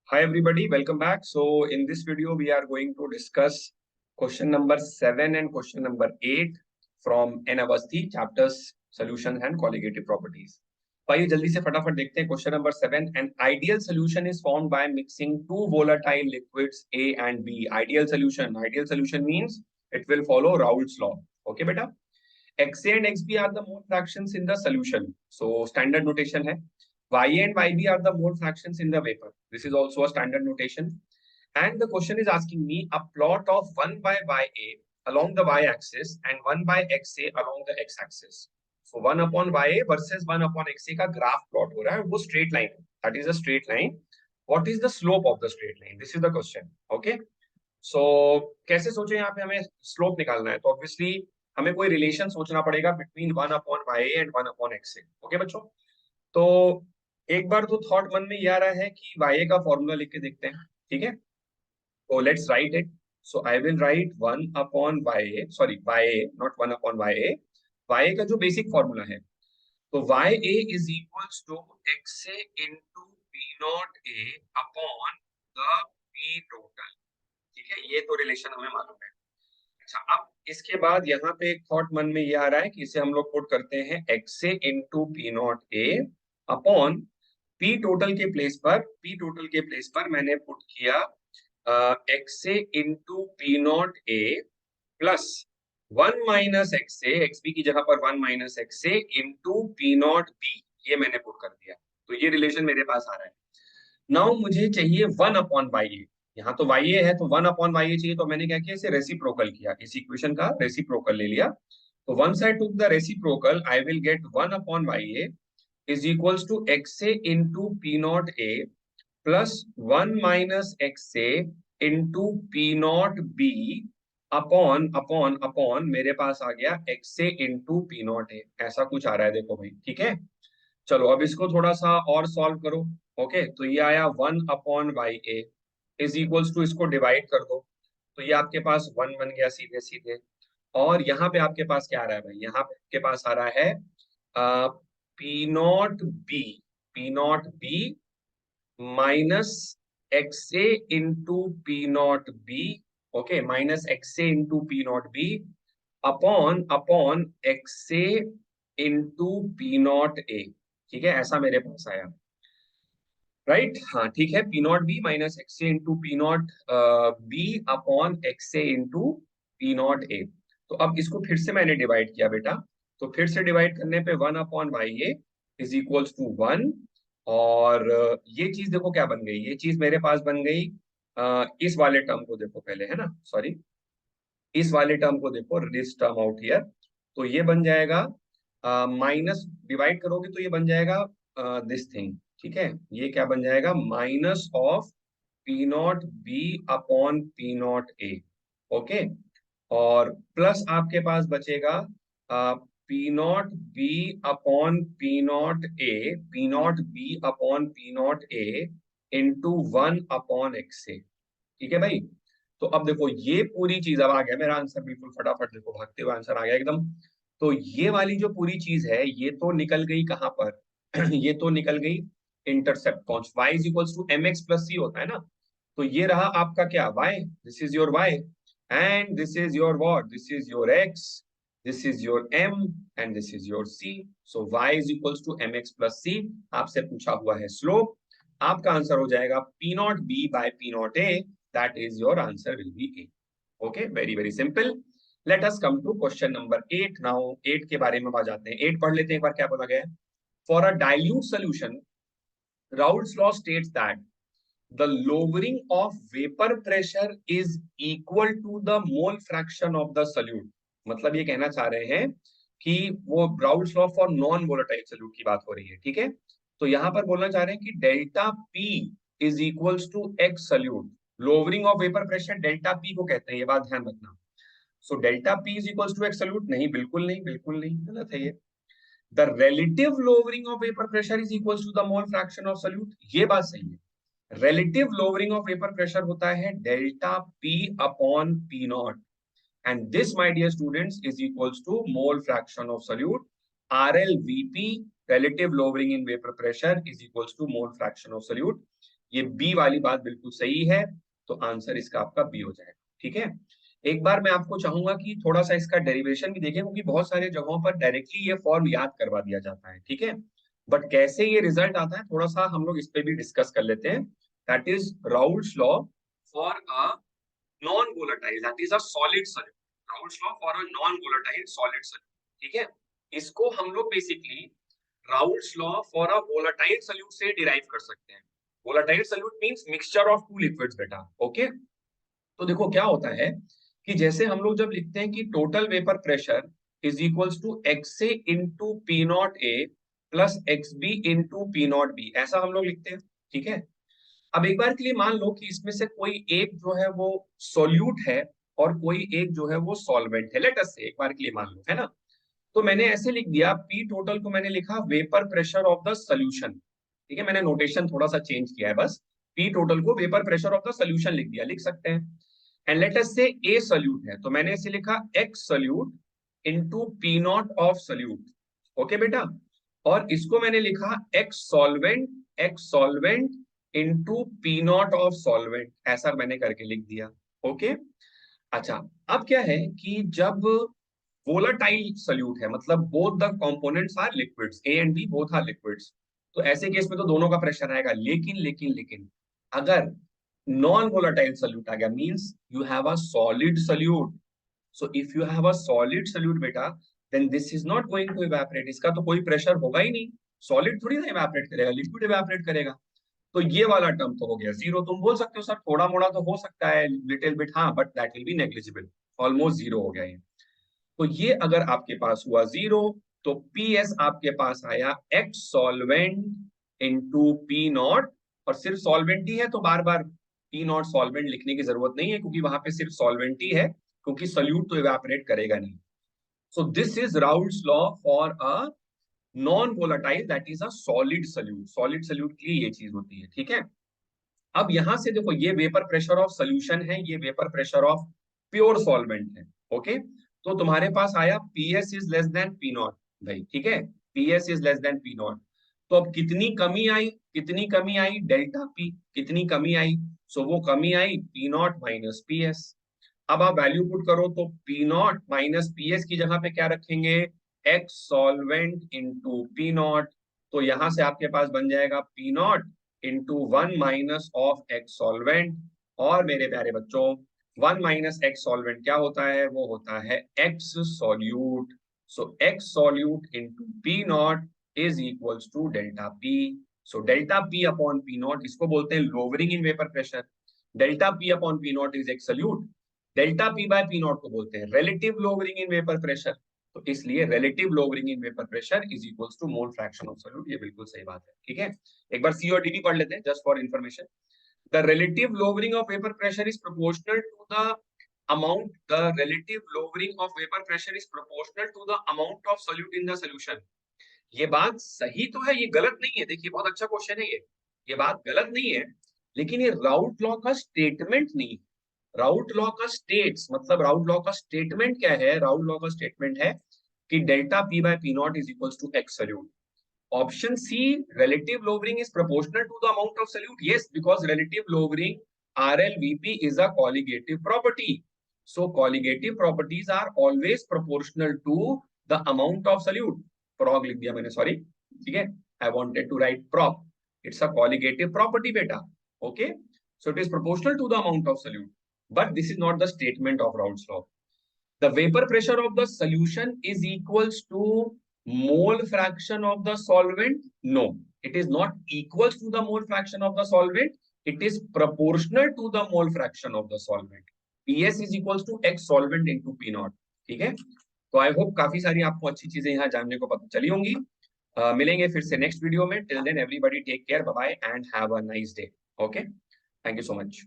Hi everybody, welcome back. So in this video, we are going to discuss question number 7 and question number 8 from N Avasthi chapters solutions and colligative properties. आइए जल्दी से फटाफट देखते हैं question number 7. An ideal solution is formed by mixing two volatile liquids A and B. Ideal solution means it will follow Raoult's law. Okay beta? XA and XB are the mole fractions in the solution. So standard notation है. Ya and Yb are the mole fractions in the vapor. This is also a standard notation. And the question is asking me a plot of 1 by Ya along the y-axis and 1 by Xa along the x-axis. So 1 upon Ya versus 1 upon Xa का graph plot हो रहा है, वो straight line है. That is a straight line. What is the slope of the straight line? This is the question. Okay. So कैसे सोचे यहाँ पे हमें slope निकालना है? तो obviously हमें कोई relation सोचना पड़ेगा between 1 upon Ya and 1 upon Xa. Okay बच्चों? तो एक बार तो थॉट मन में ये आ रहा है कि Ya का फॉर्मूला लिख के देखते हैं. ठीक है, तो let's write it. So I will write 1 upon Ya, sorry Ya not 1 upon Ya का जो बेसिक फॉर्मूला है, तो Ya is equals to Xa into P not A upon the P total. ठीक है, ये तो रिलेशन हमें मालूम है. अच्छा, अब इसके बाद यहाँ पे एक थॉट मन में ये आ रहा है कि इसे हम लोग पुट करते हैं Xa into P not A upon P total के प्लेस पर मैंने पुट किया Xa into P not A plus 1 minus Xa, XB की जगह पर 1 minus Xa into P not B, ये मैंने पुट कर दिया. तो ये रिलेशन मेरे पास आ रहा है. नाउ मुझे चाहिए 1 अपॉन Ya. यहाँ तो Ya है, तो 1 अपॉन Ya चाहिए, तो मैंने क्या किया, इसे रेसिप्रोकल किया, इस इक्वेशन का रेसिप्रोकल ले लिया. तो once I took the reciprocal, I will get 1 upon Ya is equals to Xa into P naught A plus 1 minus Xa into P naught B upon मेरे पास आ गया Xa into P naught A. ऐसा कुछ आ रहा है, देखो भाई. ठीक है, चलो अब इसको थोड़ा सा और सॉल्व करो. ओके, तो ये आया 1 upon Ya is equals to, इसको डिवाइड कर दो, तो ये आपके पास 1 बन गया सीधे सीधे. और यहाँ पे आपके पास क्या आ रहा है भाई, यहाँ पे आपके पास आ रहा है P not be minus Xa into P not be. Okay, minus Xa into P not be upon Xa into P not A. ठीक है, ऐसा मेरे पास आया. राइट, हाँ ठीक है, P not be minus Xa into P not be upon Xa into P not A. तो अब इसको फिर से मैंने डिवाइड किया बेटा. तो फिर से डिवाइड करने पे 1 upon Ya is equals to 1. और ये चीज देखो क्या बन गई, ये चीज मेरे पास बन गई. इस वाले टर्म को देखो पहले, है ना, सॉरी, इस वाले टर्म को देखो, दिस टर्म आउट हियर. तो ये बन जाएगा माइनस, डिवाइड करोगे तो ये बन जाएगा दिस थिंग. ठीक है, ये क्या बन जाएगा, minus of P not be upon P not A. Okay, और प्लस आपके पास बचेगा P not be upon P not A into 1 upon Xa. ठीक है भाई. तो अब देखो ये पूरी चीज, अब आ गया मेरा आंसर बिल्कुल फटाफट, देखो भागते हुए आंसर आ गया एकदम. तो ये वाली जो पूरी चीज है, ये तो निकल गई कहां पर ये तो निकल गई इंटरसेप्ट पहुंच, y is equals to mx plus c होता है ना. तो ये रहा आपका क्या, y, this is your y, and this is your what, this is your x, this is your m, and this is your c. So y is equals to mx plus c. आपसे पूछा हुआ है slope, आपका answer हो जाएगा P not B by P not A. That is your answer will be A. Okay, very very simple. Let us come to question number 8 now. 8 के बारे में बात जाते हैं. 8 पढ़ लेते हैं एक बार, क्या बोला गया है. For a dilute solution, Raoult's law states that the lowering of vapor pressure is equal to the mole fraction of the solute. मतलब ये कहना चाह रहे हैं कि वो Raoult's law for non volatile solute की बात हो रही है. ठीक है, तो यहां पर बोलना चाह रहे हैं कि delta P is equals to X solute. Lowering of vapour pressure delta P को कहते हैं, ये बात ध्यान रखना. So delta P is equals to x solute, नहीं, बिल्कुल नहीं, बिल्कुल नहीं, गलत है ये. The relative lowering of vapour pressure is equals to the mole fraction of solute, ये बात सही है. Relative lowering of vapour pressure होता है delta P upon P not, and this my dear students is equals to mole fraction of solute. RLVP, relative lowering in vapor pressure, is equals to mole fraction of solute. ये B वाली बात बिल्कुल सही है, तो answer इसका आपका B हो जाएगा। ठीक है, एक बार मैं आपको चाहूंगा कि थोड़ा सा इसका डेरिवेशन भी देखें, क्योंकि बहुत सारे जगहों पर डायरेक्टली ये फॉर्म याद करवा दिया जाता है। ठीक है, बट कैसे ये रिजल्ट आता है थोड़ा सा हम लोग इस पे भी डिस्कस कर लेते हैं। That is Raoult's law for a non volatile, that is a solid solute. Raoult's law for a non volatile solid solute. ठीक है, इसको हम लोग basically Raoult's law for a volatile solute से डिराइव कर सकते हैं। Volatile solute means mixture of two liquids बेटा। ओके, तो देखो क्या होता है कि जैसे हम लोग जब लिखते हैं कि total vapour pressure is equals to x A into P not A plus x B into P not B, ऐसा हम लोग लिखते हैं। ठीक है, अब एक बार के लिए मान लो कि इसमें से कोई एक जो है वो सॉल्यूट है और कोई एक जो है वो सॉल्वेंट है। लेट अस से एक बार के लिए मान लो, है ना, तो मैंने ऐसे लिख दिया, पी टोटल को मैंने लिखा vapour pressure of the solution. ठीक है, मैंने नोटेशन थोड़ा सा चेंज किया है बस, पी टोटल को vapour pressure of the solution लिख दिया, लिख सकते हैं। एंड लेट अस से ए सोल्यूट है, तो मैंने इसे लिखा x solute into P not of solute. Okay बेटा, और इसको मैंने लिखा x solvent into P not of solvent, ऐसा मैंने करके लिख दिया। ओके, अच्छा, अब क्या है कि जब वोलाटाइल सॉल्यूट है, मतलब both the components are liquids, A and B both are liquids, तो ऐसे केस में तो दोनों का प्रेशर आएगा। लेकिन अगर नॉन वोलाटाइल सॉल्यूट आ गया, means you have a solid solute, so if you have a solid solute बेटा, then this is not going to evaporate, इसका तो कोई प्रेशर होगा ही नहीं। सॉलिड थोड़ी ना इवेपोरेट करेगा, लिक्विड इवेपोरेट करेगा। तो ये वाला टर्म तो हो गया जीरो। तुम बोल सकते हो सर थोड़ा मोड़ा तो हो सकता है, लिटिल बिट, हाँ, but that will be negligible, almost zero हो गया ये। तो ये अगर आपके पास हुआ जीरो, तो पी एस आपके पास आया x solvent into P not, और सिर्फ सॉल्वेंट ही है तो बार बार पी नॉट सॉल्वेंट लिखने की जरूरत नहीं है, क्योंकि वहां पे सिर्फ सॉल्वेंट ही है, क्योंकि सोल्यूट तो इवेपोरेट करेगा नहीं। So this is Raoult's law for a non volatile that is a solid solute. Solid solute के लिए ये चीज होती है। ठीक है, अब यहां से देखो, ये वेपर प्रेशर ऑफ सोल्यूशन है, ये vapour pressure of pure solvent है। ओके, तो तुम्हारे पास आया P S is less than P not भाई। ठीक है, P S is less than P not, तो अब कितनी कमी आई, कितनी कमी आई, डेल्टा पी, कितनी कमी आई, सो वो कमी I P not minus P S. अब आप वैल्यू पुट करो तो P not minus P S की जगह पे क्या रखेंगे, x solvent into P not, तो यहां से आपके पास बन जाएगा P not into one minus of x solvent. और मेरे प्यारे बच्चों, वन माइनस एक्स सॉल्वेंट क्या होता है, वो होता है x solute. So x solute into P not is equals to delta P. So delta P upon P not, इसको बोलते हैं lowering in vapour pressure. Delta P upon P not is x solute. Delta P by P not को बोलते हैं relative lowering in vapour pressure, तो इसलिए relative lowering in vapour pressure is equals to mole fraction of solute. ये बिल्कुल सही बात है। ठीक है, एक बार सी और डी भी पढ़ लेते हैं just for information. The relative lowering of vapour pressure is proportional to the amount, the relative lowering of vapor pressure is proportional to the amount of solute in the solution। ये बात सही तो है, ये गलत नहीं है। देखिए बहुत अच्छा क्वेश्चन है ये बात गलत नहीं है, लेकिन ये राउट लॉ का स्टेटमेंट नहीं। राउट लॉ का स्टेट्स, मतलब राउट लॉ का स्टेटमेंट क्या है, राउट लॉ का स्टेटमेंट है कि delta P by P not is equals to x solute. Option C, relative lowering is proportional to the amount of solute, yes, because relative lowering RLVP is a colligative property, so colligative properties are always proportional to the amount of solute। prog लिख दिया मैंने, sorry, ठीक है, I wanted to write prop, it's a colligative property beta। okay, so it is proportional to the amount of solute, but this is not the statement of Raoult's law। the vapor pressure of the solution is equals to mole fraction of the solvent, no, it is not equals to the mole fraction of the solvent, it is proportional to the mole fraction of the solvent। ps is equals to x solvent into p naught। ठीक है, तो I hope काफी सारी आपको अच्छी चीजें यहाँ जानने को पता चली होंगी। मिलेंगे फिर से नेक्स्ट वीडियो में। Till then everybody take care, bye bye and have a nice day. Okay, thank you so much.